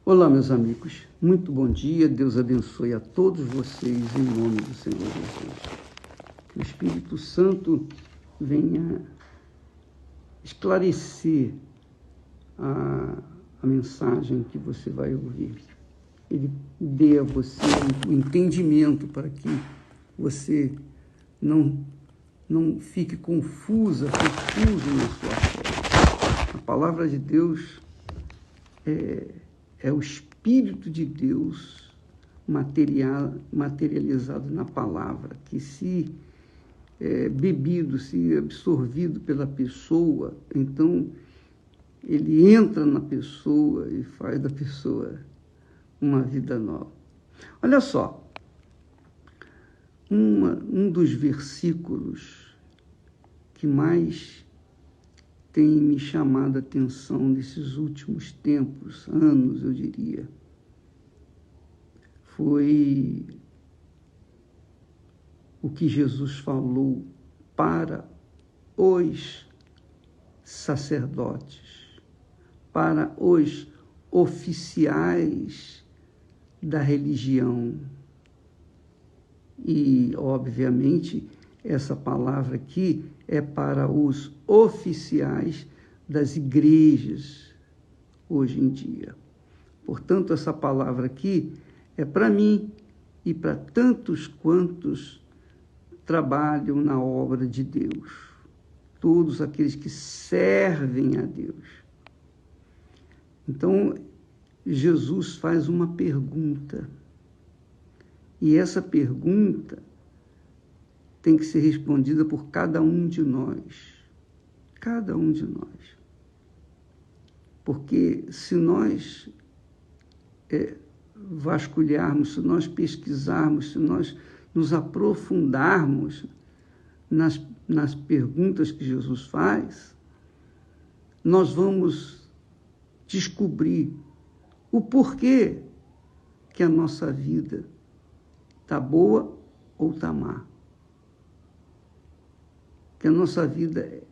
Olá, meus amigos. Muito bom dia. Deus abençoe a todos vocês em nome do Senhor Jesus. Que o Espírito Santo venha esclarecer a mensagem que você vai ouvir. Ele dê a você o entendimento para que você não fique confuso na sua fé. A palavra de Deus é o Espírito de Deus materializado na palavra, que se bebido, se absorvido pela pessoa, então ele entra na pessoa e faz da pessoa uma vida nova. Olha só, um dos versículos que mais tem me chamado a atenção nesses últimos tempos, anos, eu diria, foi o que Jesus falou para os sacerdotes, para os oficiais da religião. E, obviamente, essa palavra aqui é para os oficiais das igrejas hoje em dia. Portanto, essa palavra aqui é para mim e para tantos quantos trabalham na obra de Deus, todos aqueles que servem a Deus. Então, Jesus faz uma pergunta, e essa pergunta tem que ser respondida por cada um de nós. Cada um de nós. Porque se nós vasculharmos, se nós pesquisarmos, se nós nos aprofundarmos nas perguntas que Jesus faz, nós vamos descobrir o porquê que a nossa vida está boa ou está má. Que a nossa vida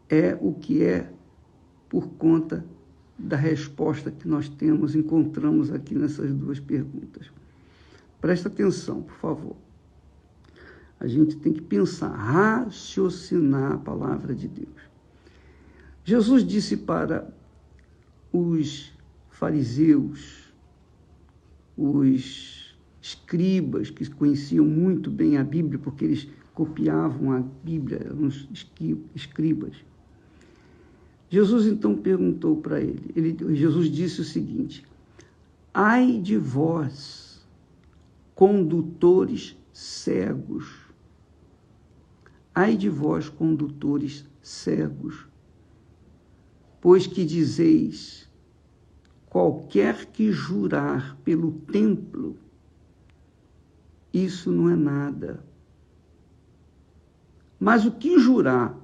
é o que é por conta da resposta que nós encontramos aqui nessas duas perguntas. Presta atenção, por favor. A gente tem que pensar, raciocinar a palavra de Deus. Jesus disse para os fariseus, os escribas, que conheciam muito bem a Bíblia, porque eles copiavam a Bíblia, eram os escribas. Jesus então perguntou para Jesus disse o seguinte: ai de vós, condutores cegos, ai de vós, condutores cegos, pois que dizeis, qualquer que jurar pelo templo, isso não é nada. Mas o que jurar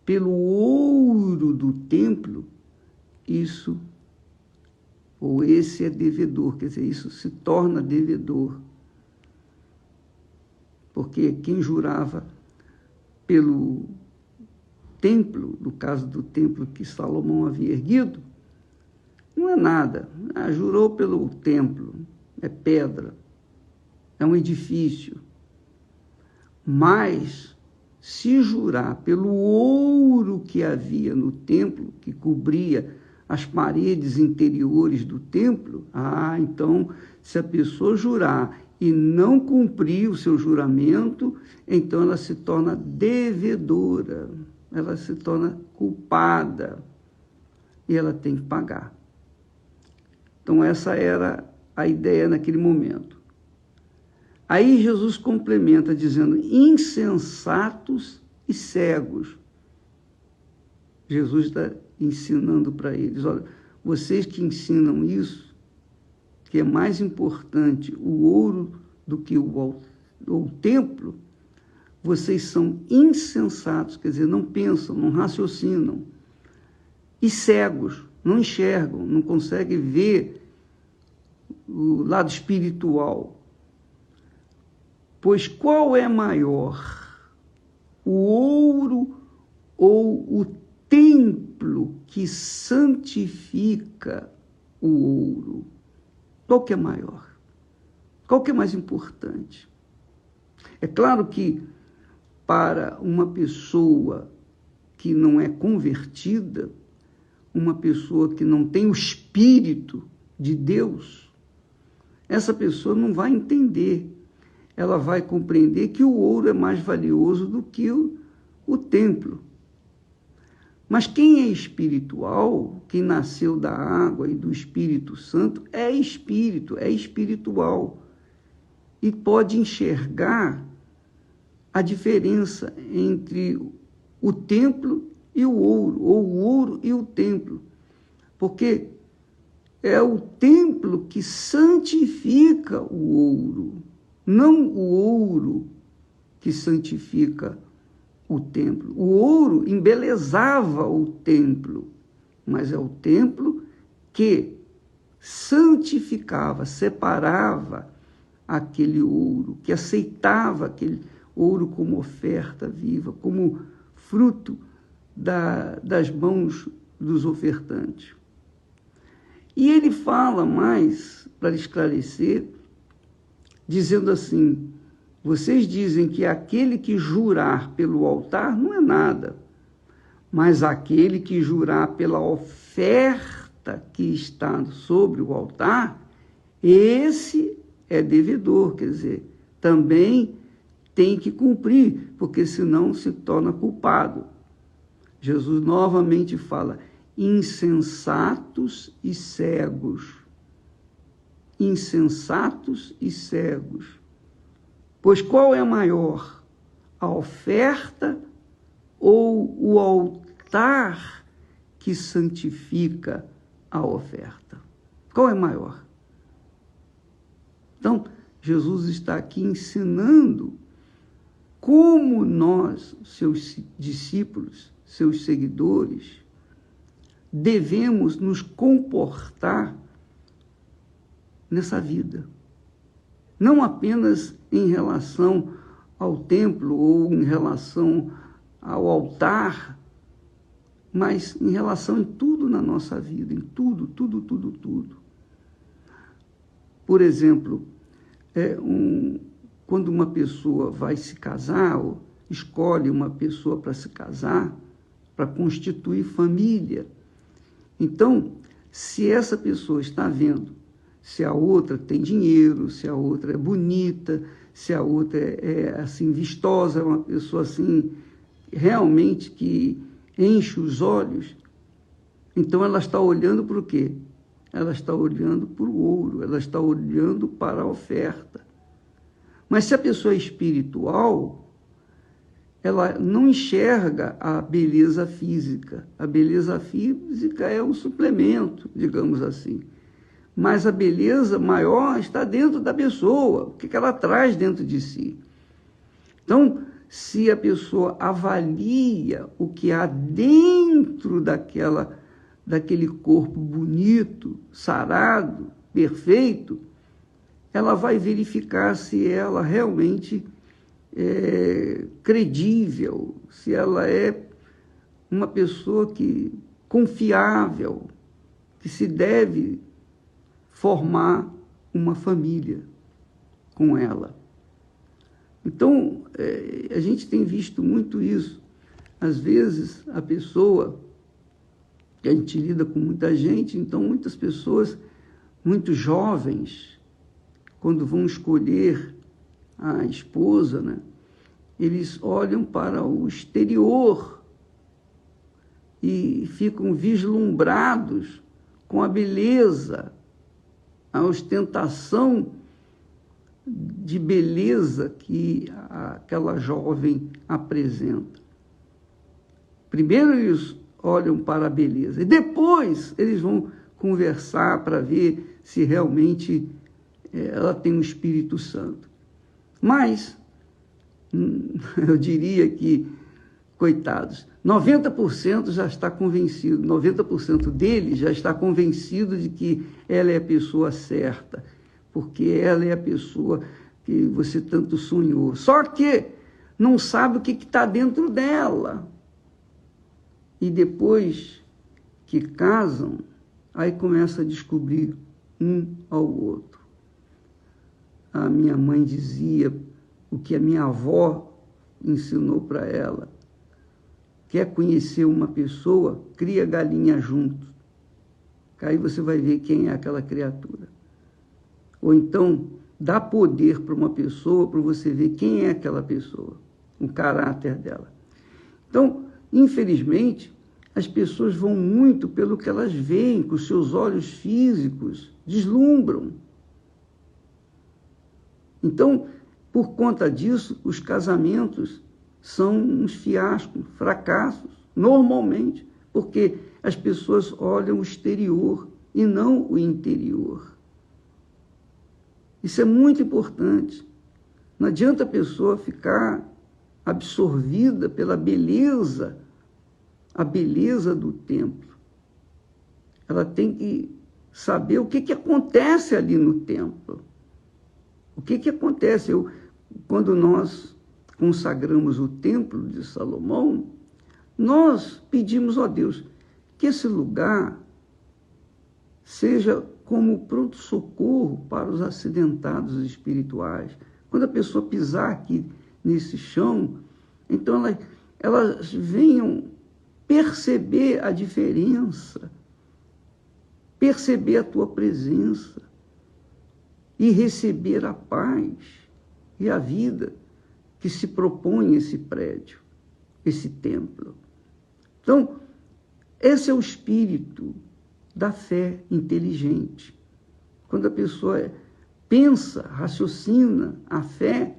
pelo ouro do templo, esse é devedor, quer dizer, isso se torna devedor. Porque quem jurava pelo templo, no caso do templo que Salomão havia erguido, não é nada. Jurou pelo templo, é pedra, é um edifício. Mas se jurar pelo ouro que havia no templo, que cobria as paredes interiores do templo, então, se a pessoa jurar e não cumprir o seu juramento, então ela se torna devedora, ela se torna culpada e ela tem que pagar. Então, essa era a ideia naquele momento. Aí Jesus complementa dizendo, insensatos e cegos. Jesus está ensinando para eles, olha, vocês que ensinam isso, que é mais importante o ouro do que o templo, vocês são insensatos, quer dizer, não pensam, não raciocinam, e cegos, não enxergam, não conseguem ver o lado espiritual. Pois qual é maior, o ouro ou o templo que santifica o ouro? Qual que é maior? Qual que é mais importante? É claro que para uma pessoa que não é convertida, uma pessoa que não tem o Espírito de Deus, essa pessoa não vai entender. Ela vai compreender que o ouro é mais valioso do que o templo. Mas quem é espiritual, quem nasceu da água e do Espírito Santo, é espírito, é espiritual. E pode enxergar a diferença entre o templo e o ouro, ou o ouro e o templo. Porque é o templo que santifica o ouro, não o ouro que santifica o templo. O ouro embelezava o templo, mas é o templo que santificava, separava aquele ouro, que aceitava aquele ouro como oferta viva, como fruto das mãos dos ofertantes. E ele fala mais, para esclarecer, dizendo assim: vocês dizem que aquele que jurar pelo altar não é nada, mas aquele que jurar pela oferta que está sobre o altar, esse é devedor, quer dizer, também tem que cumprir, porque senão se torna culpado. Jesus novamente fala: insensatos e cegos. Insensatos e cegos. Pois qual é maior, a oferta ou o altar que santifica a oferta? Qual é maior? Então, Jesus está aqui ensinando como nós, seus discípulos, seus seguidores, devemos nos comportar nessa vida. Não apenas em relação ao templo ou em relação ao altar, mas em relação em tudo na nossa vida, em tudo, tudo, tudo, tudo. Por exemplo, quando uma pessoa vai se casar, ou escolhe uma pessoa para se casar, para constituir família, então, se essa pessoa está vendo se a outra tem dinheiro, se a outra é bonita, se a outra é assim, vistosa, uma pessoa assim, realmente que enche os olhos, então ela está olhando para o quê? Ela está olhando para o ouro, ela está olhando para a oferta. Mas se a pessoa é espiritual, ela não enxerga a beleza física. A beleza física é um suplemento, digamos assim. Mas a beleza maior está dentro da pessoa, o que ela traz dentro de si. Então, se a pessoa avalia o que há dentro daquele corpo bonito, sarado, perfeito, ela vai verificar se ela realmente é credível, se ela é uma pessoa confiável, que se deve formar uma família com ela. Então, a gente tem visto muito isso. Às vezes, a pessoa, que a gente lida com muita gente, então muitas pessoas, muito jovens, quando vão escolher a esposa, né, eles olham para o exterior e ficam vislumbrados com a beleza, a ostentação de beleza que aquela jovem apresenta. Primeiro eles olham para a beleza e depois eles vão conversar para ver se realmente ela tem um Espírito Santo. Mas, eu diria que, coitados, 90% já está convencido, 90% deles já está convencido de que ela é a pessoa certa, porque ela é a pessoa que você tanto sonhou. Só que não sabe o que está dentro dela. E depois que casam, Aí começa a descobrir um ao outro. A minha mãe dizia o que a minha avó ensinou para ela. Quer conhecer uma pessoa? Cria galinha junto. Aí você vai ver quem é aquela criatura. Ou então, dá poder para uma pessoa para você ver quem é aquela pessoa, o caráter dela. Então, infelizmente, as pessoas vão muito pelo que elas veem, com os seus olhos físicos, deslumbram. Então, por conta disso, os casamentos são uns fiascos, fracassos, normalmente, porque as pessoas olham o exterior e não o interior. Isso é muito importante. Não adianta a pessoa ficar absorvida pela beleza, a beleza do templo. Ela tem que saber o que acontece ali no templo. O que acontece? Quando nós consagramos o templo de Salomão, nós pedimos a Deus que esse lugar seja como pronto-socorro para os acidentados espirituais. Quando a pessoa pisar aqui nesse chão, então elas venham perceber a diferença, perceber a tua presença e receber a paz e a vida que se propõe esse prédio, esse templo. Então, esse é o espírito da fé inteligente. Quando a pessoa pensa, raciocina a fé,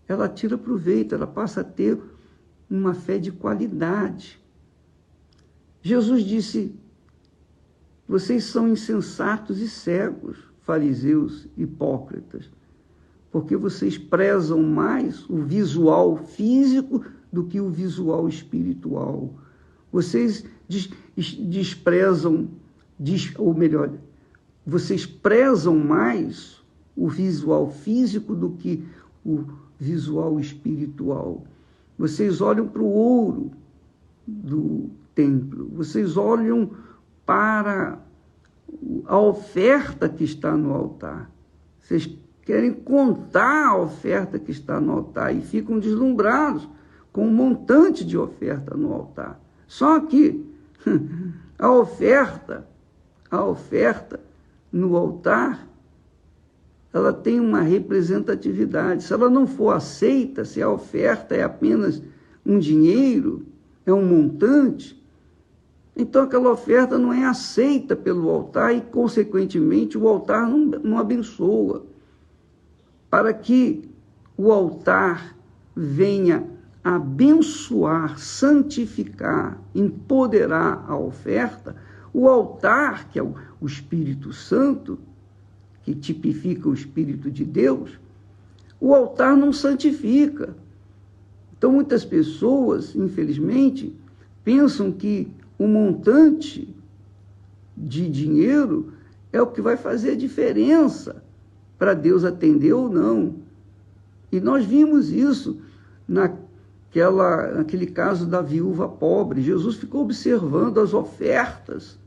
ela tira proveito, ela passa a ter uma fé de qualidade. Jesus disse: vocês são insensatos e cegos, fariseus, hipócritas, porque vocês prezam mais o visual físico do que o visual espiritual. Vocês desprezam, ou melhor, vocês prezam mais o visual físico do que o visual espiritual. Vocês olham para o ouro do templo, vocês olham para a oferta que está no altar. Vocês querem contar a oferta que está no altar e ficam deslumbrados com um montante de oferta no altar. Só que a oferta no altar, ela tem uma representatividade. Se ela não for aceita, se a oferta é apenas um dinheiro, é um montante, então aquela oferta não é aceita pelo altar e, consequentemente, o altar não abençoa. Para que o altar venha abençoar, santificar, empoderar a oferta, o altar, que é o Espírito Santo, que tipifica o Espírito de Deus, o altar não santifica. Então, muitas pessoas, infelizmente, pensam que o montante de dinheiro é o que vai fazer a diferença para Deus atender ou não. E nós vimos isso naquele caso da viúva pobre. Jesus ficou observando as ofertas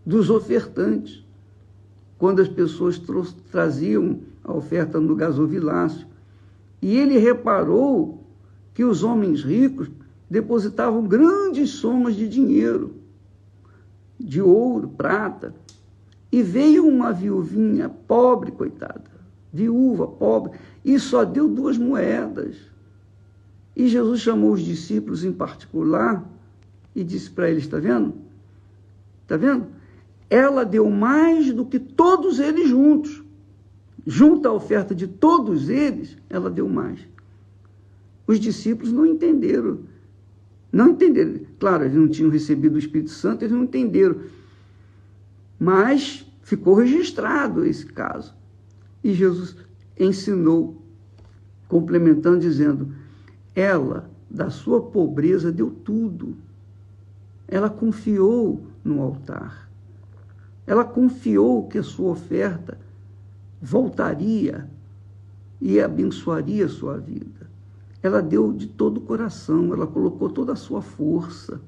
dos ofertantes, quando as pessoas traziam a oferta no gasofilácio. E ele reparou que os homens ricos depositavam grandes somas de dinheiro, de ouro, prata, e veio uma viuvinha pobre, coitada, viúva, pobre, e só deu 2 moedas. E Jesus chamou os discípulos em particular e disse para eles: está vendo? Está vendo? Ela deu mais do que todos eles juntos. Junto à oferta de todos eles, ela deu mais. Os discípulos não entenderam. Não entenderam. Claro, eles não tinham recebido o Espírito Santo, eles não entenderam. Mas ficou registrado esse caso. E Jesus ensinou, complementando, dizendo: ela, da sua pobreza, deu tudo. Ela confiou no altar. Ela confiou que a sua oferta voltaria e abençoaria a sua vida. Ela deu de todo o coração, ela colocou toda a sua força,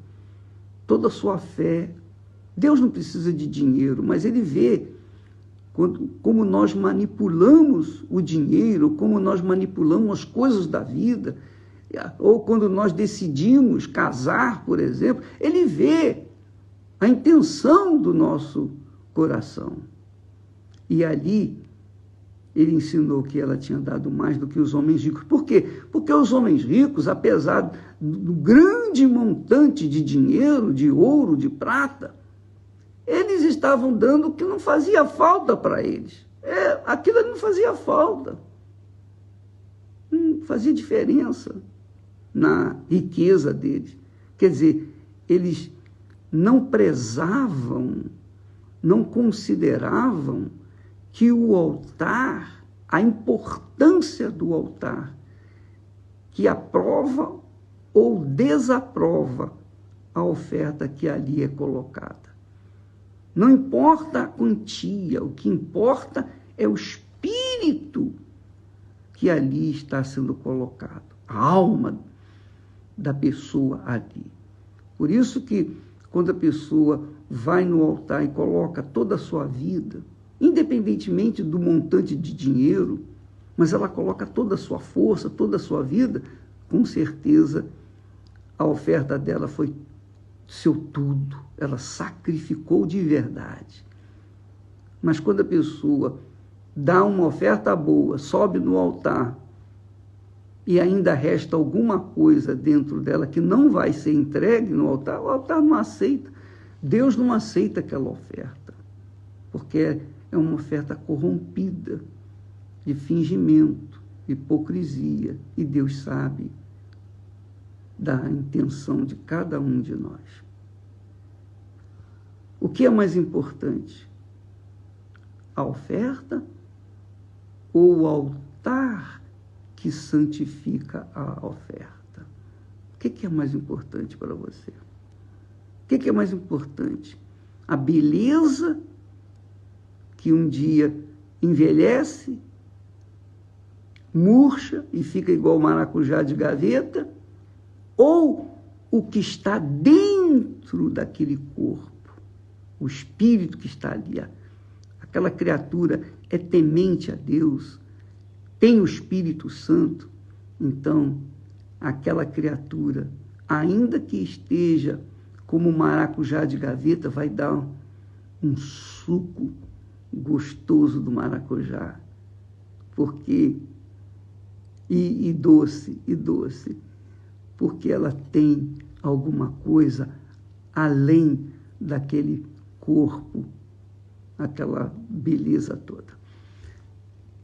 toda a sua fé Deus não precisa de dinheiro, mas Ele vê como nós manipulamos o dinheiro, como nós manipulamos as coisas da vida, ou quando nós decidimos casar, por exemplo, Ele vê a intenção do nosso coração. E ali Ele ensinou que ela tinha dado mais do que os homens ricos. Por quê? Porque os homens ricos, apesar do grande montante de dinheiro, de ouro, de prata, eles estavam dando o que não fazia falta para eles. Aquilo não fazia falta. Não fazia diferença na riqueza deles. Quer dizer, eles não prezavam, não consideravam que o altar, a importância do altar, que aprova ou desaprova a oferta que ali é colocada. Não importa a quantia, o que importa é o espírito que ali está sendo colocado, a alma da pessoa ali. Por isso que quando a pessoa vai no altar e coloca toda a sua vida, independentemente do montante de dinheiro, mas ela coloca toda a sua força, toda a sua vida, com certeza a oferta dela foi seu tudo, ela sacrificou de verdade. Mas quando a pessoa dá uma oferta boa, sobe no altar, e ainda resta alguma coisa dentro dela que não vai ser entregue no altar, o altar não aceita. Deus não aceita aquela oferta, porque é uma oferta corrompida, de fingimento, hipocrisia, e Deus sabe da intenção de cada um de nós. O que é mais importante? A oferta ou o altar que santifica a oferta? O que é mais importante para você? O que é mais importante? A beleza que um dia envelhece, murcha e fica igual maracujá de gaveta, ou o que está dentro daquele corpo, o espírito que está ali, aquela criatura é temente a Deus, tem o Espírito Santo, então aquela criatura, ainda que esteja como maracujá de gaveta, vai dar um suco gostoso do maracujá, porque e doce, porque ela tem alguma coisa além daquele corpo, aquela beleza toda.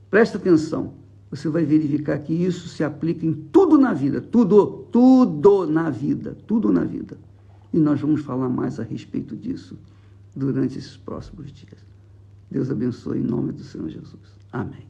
Presta atenção, você vai verificar que isso se aplica em tudo na vida, tudo na vida. E nós vamos falar mais a respeito disso durante esses próximos dias. Deus abençoe em nome do Senhor Jesus. Amém.